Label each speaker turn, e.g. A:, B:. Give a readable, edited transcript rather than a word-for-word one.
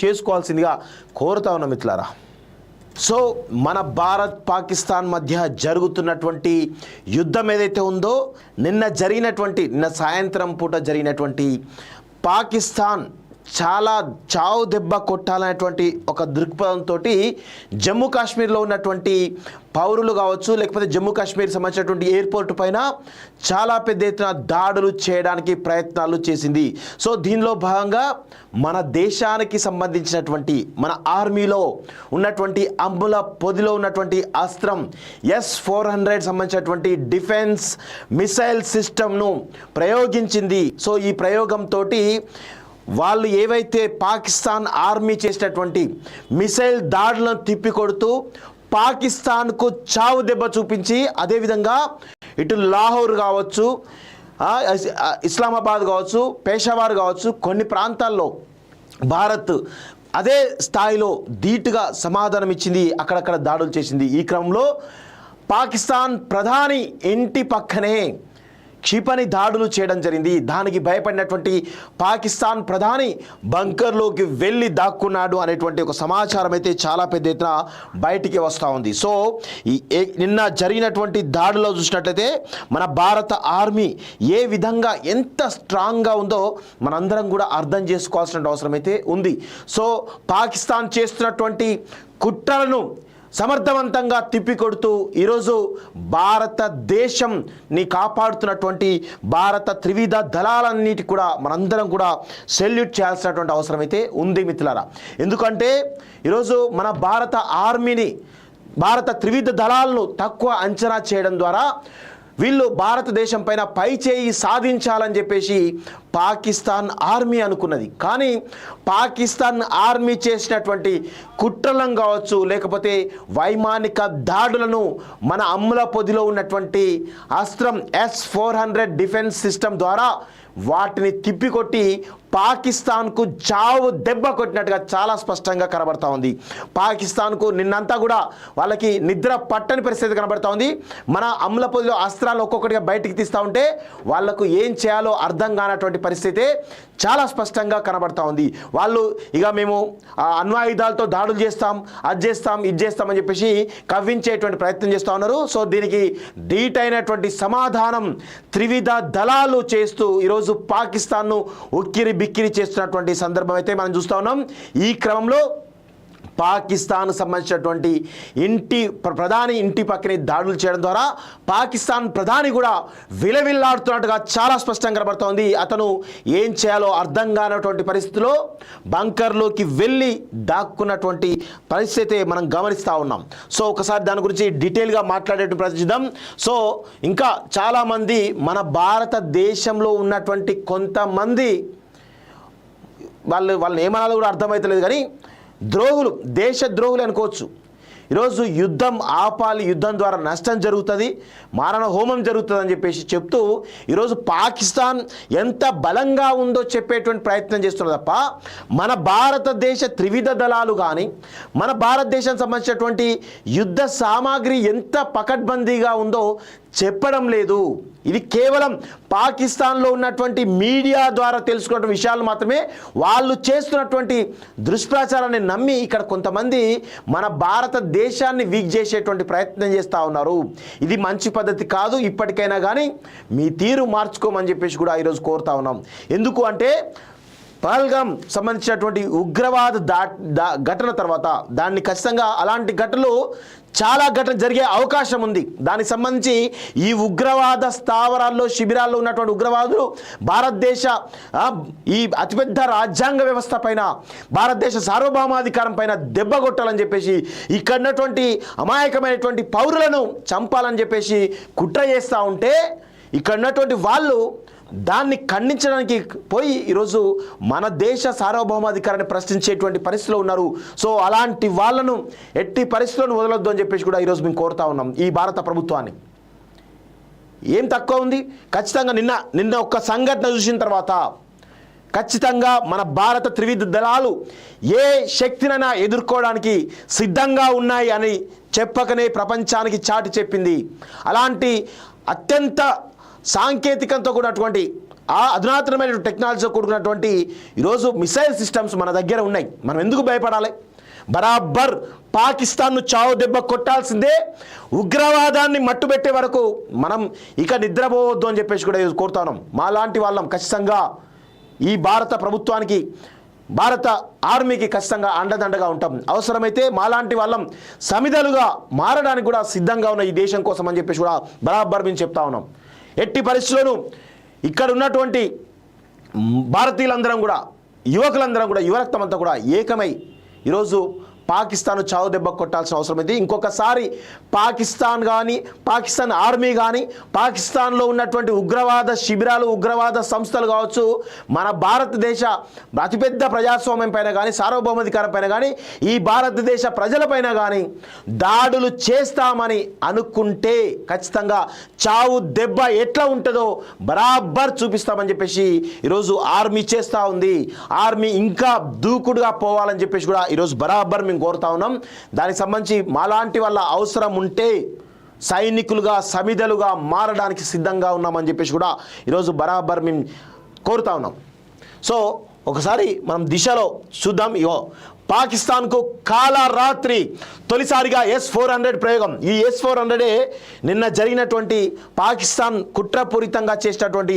A: చేసుకోవాల్సిందిగా కోరుతా ఉన్నాం మిత్రులారా. సో మన భారత్ పాకిస్తాన్ మధ్య జరుగుతున్నటువంటి యుద్ధం ఏదైతే ఉందో, నిన్న సాయంత్రం పూట జరిగినటువంటి పాకిస్తాన్ చాలా చావు దెబ్బ కొట్టాలనేటువంటి ఒక దృక్పథంతో జమ్మూ కాశ్మీర్లో ఉన్నటువంటి పౌరులు కావచ్చు, లేకపోతే జమ్మూ కాశ్మీర్ సంబంధించినటువంటి ఎయిర్పోర్ట్ పైన చాలా పెద్ద ఎత్తున దాడులు చేయడానికి ప్రయత్నాలు చేసింది. సో దీనిలో భాగంగా మన దేశానికి సంబంధించినటువంటి మన ఆర్మీలో ఉన్నటువంటి అమ్ముల పొదిలో ఉన్నటువంటి అస్త్రం S-400 సంబంధించినటువంటి డిఫెన్స్ మిసైల్ సిస్టమ్ను ప్రయోగించింది. సో ఈ ప్రయోగంతో వాళ్ళు ఏవైతే పాకిస్తాన్ ఆర్మీ చేసినటువంటి మిసైల్ దాడులను తిప్పికొడుతూ పాకిస్తాన్కు చావు దెబ్బ చూపించి, అదేవిధంగా ఇటు లాహోర్ కావచ్చు, ఇస్లామాబాద్ కావచ్చు, పేషావర్ కావచ్చు, కొన్ని ప్రాంతాల్లో భారత్ అదే స్థాయిలో ధీటుగా సమాధానం ఇచ్చింది, అక్కడక్కడ దాడులు చేసింది. ఈ క్రమంలో పాకిస్తాన్ ప్రధాని ఇంటి పక్కనే క్షిపణి దాడులు చేయడం జరిగింది. దానికి భయపడినటువంటి పాకిస్తాన్ ప్రధాని బంకర్లోకి వెళ్ళి దాక్కున్నాడు అనేటువంటి ఒక సమాచారం అయితే చాలా పెద్ద ఎత్తున బయటికి వస్తూ ఉంది. సో నిన్న జరిగినటువంటి దాడిలో చూసినట్లయితే మన భారత ఆర్మీ ఏ విధంగా ఎంత స్ట్రాంగ్గా ఉందో మనందరం కూడా అర్థం చేసుకోవాల్సిన అవసరం అయితే ఉంది. సో పాకిస్తాన్ చేస్తున్నటువంటి కుట్రలను సమర్థవంతంగా తిప్పికొడుతూ ఈరోజు భారతదేశంని కాపాడుతున్నటువంటి భారత త్రివిధ దళాలన్నిటి కూడా మనందరం కూడా సెల్యూట్ చేయాల్సినటువంటి అవసరం అయితే ఉంది మిత్రులారా. ఎందుకంటే ఈరోజు మన భారత ఆర్మీని, భారత త్రివిధ దళాలను తక్కువ అంచనా చేయడం ద్వారా వీళ్ళు భారతదేశం పైన పై చేయి సాధించాలని చెప్పేసి పాకిస్తాన్ ఆర్మీ అనుకున్నది. కానీ పాకిస్తాన్ ఆర్మీ చేసినటువంటి కుట్రలను కావచ్చు, లేకపోతే వైమానిక దాడులను మన అమ్ముల పొదిలో ఉన్నటువంటి అస్త్రం S-400 డిఫెన్స్ సిస్టమ్ ద్వారా వాటిని తిప్పికొట్టి పాకిస్తాన్కు చావు దెబ్బ కొట్టినట్టుగా చాలా స్పష్టంగా కనబడతా ఉంది. పాకిస్తాన్కు నిన్నంతా కూడా వాళ్ళకి నిద్ర పట్టని పరిస్థితి కనబడతా ఉంది. మన అమ్ముల పొదిలో అస్త్రాలు ఒక్కొక్కటిగా బయటికి తీస్తూ ఉంటే వాళ్లకు ఏం చేయాలో అర్థం కానటువంటి పరిస్థితి చాలా స్పష్టంగా కనబడతా ఉంది. వాళ్ళు ఇక మేము అణ్వాయుధాలతో దాడులు చేస్తాం, అది చేస్తాం, ఇది చేస్తామని చెప్పేసి కవ్వించేటువంటి ప్రయత్నం చేస్తూ ఉన్నారు. సో దీనికి ధీటైనటువంటి సమాధానం త్రివిధ దళాలు చేస్తూ ఈరోజు పాకిస్తాన్ను ఉక్కిరి బిక్కిరి చేస్తున్నటువంటి సందర్భం అయితే మనం చూస్తూ ఉన్నాం. ఈ క్రమంలో పాకిస్తాన్ సంబంధించినటువంటి ప్రధాని ఇంటి పక్కనే దాడులు చేయడం ద్వారా పాకిస్తాన్ ప్రధాని కూడా విలవిల్లాడుతున్నట్టుగా చాలా స్పష్టంగా కనబడుతోంది. అతను ఏం చేయాలో అర్థం కానటువంటి పరిస్థితిలో బంకర్లోకి వెళ్ళి దాక్కున్నటువంటి పరిస్థితి మనం గమనిస్తూ ఉన్నాం. సో ఒకసారి దాని గురించి డీటెయిల్గా మాట్లాడేటువంటి ప్రయత్నిద్దాం. సో ఇంకా చాలామంది మన భారతదేశంలో ఉన్నటువంటి కొంతమంది వాళ్ళని ఏమనాలో కూడా అర్థమవుతలేదు, కానీ ద్రోహులు, దేశద్రోహులు అనుకోవచ్చు. ఈరోజు యుద్ధం ఆపాలి, యుద్ధం ద్వారా నష్టం జరుగుతుంది, మారణ హోమం జరుగుతుంది అని చెప్పేసి చెప్తూ ఈరోజు పాకిస్తాన్ ఎంత బలంగా ఉందో చెప్పేటువంటి ప్రయత్నం చేస్తున్నారు తప్ప మన భారతదేశ త్రివిధ దళాలు కానీ, మన భారతదేశానికి సంబంధించినటువంటి యుద్ధ సామాగ్రి ఎంత పకడ్బందీగా ఉందో చెప్పడం లేదు. ఇది కేవలం పాకిస్తాన్లో ఉన్నటువంటి మీడియా ద్వారా తెలుసుకున్న విషయాలు మాత్రమే. వాళ్ళు చేస్తున్నటువంటి దుష్ప్రచారాన్ని నమ్మి ఇక్కడ కొంతమంది మన భారతదేశాన్ని వీక్ చేసేటువంటి ప్రయత్నం చేస్తూ ఉన్నారు. ఇది మంచి పద్ధతి కాదు. ఇప్పటికైనా కానీ మీ తీరు మార్చుకోమని చెప్పేసి కూడా ఈరోజు కోరుతా ఉన్నాం. ఎందుకు అంటే పహల్గామ్ సంబంధించినటువంటి ఉగ్రవాద ఘటన తర్వాత దాన్ని ఖచ్చితంగా అలాంటి ఘటనలు చాలా ఘటన జరిగే అవకాశం ఉంది. దానికి సంబంధించి ఈ ఉగ్రవాద స్థావరాల్లో, శిబిరాల్లో ఉన్నటువంటి ఉగ్రవాదులు భారతదేశ ఈ అతిపెద్ద రాజ్యాంగ వ్యవస్థ పైన, భారతదేశ సార్వభౌమాధికారం పైన దెబ్బ కొట్టాలని చెప్పేసి, ఇక్కడ ఉన్నటువంటి అమాయకమైనటువంటి పౌరులను చంపాలని చెప్పేసి కుట్ర చేస్తూ ఉంటే ఇక్కడ ఉన్నటువంటి వాళ్ళు దాన్ని ఖండించడానికి పోయి ఈరోజు మన దేశ సార్వభౌమాధికారాన్ని ప్రశ్నించేటువంటి పరిస్థితిలో ఉన్నారు. సో అలాంటి వాళ్ళను ఎట్టి పరిస్థితులను వదలొద్దు అని చెప్పేసి కూడా ఈరోజు మేము కోరుతా ఉన్నాం ఈ భారత ప్రభుత్వాన్ని. ఏం తక్కువ ఉంది? ఖచ్చితంగా నిన్న ఒక్క సంఘటన చూసిన తర్వాత ఖచ్చితంగా మన భారత త్రివిధ దళాలు ఏ శక్తినైనా ఎదుర్కోవడానికి సిద్ధంగా ఉన్నాయి అని చెప్పకనే ప్రపంచానికి చాటి చెప్పింది. అలాంటి అత్యంత సాంకేతికంతో కూడినటువంటి ఆ అధునాతనమైన టెక్నాలజీతో కూడుకున్నటువంటి ఈరోజు మిసైల్ సిస్టమ్స్ మన దగ్గర ఉన్నాయి. మనం ఎందుకు భయపడాలి? బరాబర్ పాకిస్తాన్ను చావు దెబ్బ కొట్టాల్సిందే. ఉగ్రవాదాన్ని మట్టుబెట్టే వరకు మనం ఇక నిద్రపోవద్దు అని చెప్పేసి కూడా కోరుతున్నాం. మాలాంటి వాళ్ళం ఖచ్చితంగా ఈ భారత ప్రభుత్వానికి, భారత ఆర్మీకి ఖచ్చితంగా అండదండగా ఉంటాం. అవసరమైతే మాలాంటి వాళ్ళం సమిధలుగా మారడానికి కూడా సిద్ధంగా ఉన్న ఈ దేశం కోసం అని చెప్పేసి కూడా బరాబర్ మేము చెప్తా ఉన్నాం. ఎట్టి పరిస్థితుల్లోనూ ఇక్కడ ఉన్నటువంటి భారతీయులందరం కూడా, యువకులందరం కూడా, యువరక్తం అంతా కూడా ఏకమై ఈరోజు పాకిస్తాన్ చావు దెబ్బ కొట్టాల్సిన అవసరం అయితే ఇంకొకసారి పాకిస్తాన్ కానీ, పాకిస్తాన్ ఆర్మీ కానీ, పాకిస్తాన్లో ఉన్నటువంటి ఉగ్రవాద శిబిరాలు, ఉగ్రవాద సంస్థలు కావచ్చు, మన భారతదేశ అతిపెద్ద ప్రజాస్వామ్యం పైన కానీ, సార్వభౌమాధికారం పైన కానీ, ఈ భారతదేశ ప్రజలపైన కానీ దాడులు చేస్తామని అనుకుంటే ఖచ్చితంగా చావు దెబ్బ ఎట్లా ఉంటుందో బరాబర్ చూపిస్తామని చెప్పేసి ఈరోజు ఆర్మీ చేస్తూ ఉంది. ఆర్మీ ఇంకా దూకుడుగా పోవాలని చెప్పేసి కూడా ఈరోజు బరాబర్ మేము కోరుతా ఉన్నాం. దానికి సంబంధించి మాలాంటి వాళ్ళ అవసరం ఉంటే సైనికులుగా, సమిధలుగా మారడానికి సిద్ధంగా ఉన్నామని చెప్పేసి కూడా ఈరోజు బరాబర్ మేము కోరుతా ఉన్నాం. సో ఒకసారి మనం దిశలో చూద్దాం. ఇగో పాకిస్తాన్కు కాలరాత్రి తొలిసారిగా S-400 ప్రయోగం. ఈ S-400 నిన్న జరిగినటువంటి పాకిస్తాన్ కుట్రపూరితంగా చేసినటువంటి